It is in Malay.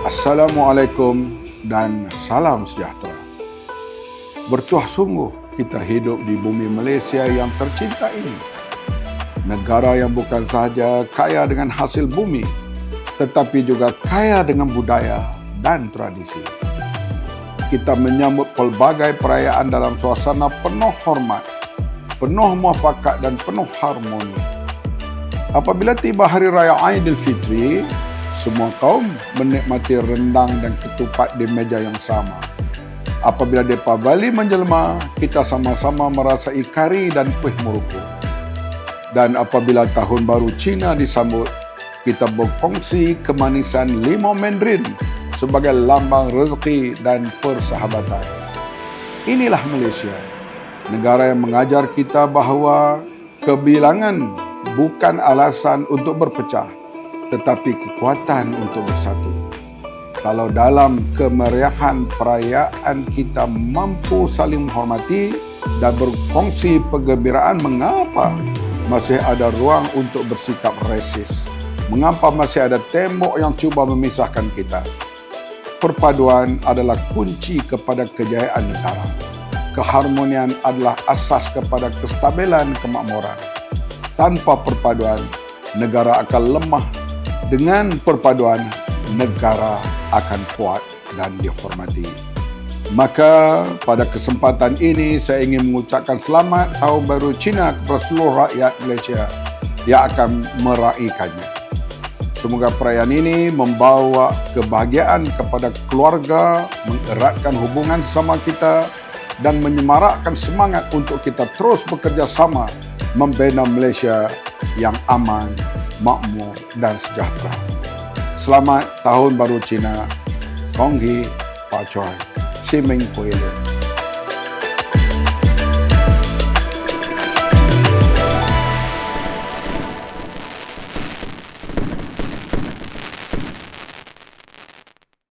Assalamualaikum dan salam sejahtera. Bertuah sungguh kita hidup di bumi Malaysia yang tercinta ini. Negara yang bukan sahaja kaya dengan hasil bumi, tetapi juga kaya dengan budaya dan tradisi. Kita menyambut pelbagai perayaan dalam suasana penuh hormat, penuh muafakat dan penuh harmoni. Apabila tiba Hari Raya Aidilfitri, semua kaum menikmati rendang dan ketupat di meja yang sama. Apabila Depa Bali menjelma, kita sama-sama merasai kari dan kuih muruku. Dan apabila Tahun Baru Cina disambut, kita berkongsi kemanisan limau mandarin sebagai lambang rezeki dan persahabatan. Inilah Malaysia, negara yang mengajar kita bahawa kebilangan bukan alasan untuk berpecah, tetapi kekuatan untuk bersatu. Kalau dalam kemeriahan perayaan kita mampu saling menghormati dan berkongsi kegembiraan, mengapa masih ada ruang untuk bersikap resis? Mengapa masih ada tembok yang cuba memisahkan kita? Perpaduan adalah kunci kepada kejayaan negara. Keharmonian adalah asas kepada kestabilan kemakmuran. Tanpa perpaduan, negara akan lemah. Dengan perpaduan, negara akan kuat dan dihormati. Maka pada kesempatan ini saya ingin mengucapkan selamat Tahun Baru Cina kepada seluruh rakyat Malaysia yang akan meraihkannya. Semoga perayaan ini membawa kebahagiaan kepada keluarga, mengeratkan hubungan sama kita dan menyemarakkan semangat untuk kita terus bekerja sama membina Malaysia yang aman, makmur dan sejahtera. Selamat Tahun Baru Cina. Konghi Pak Choi. Siming Puile.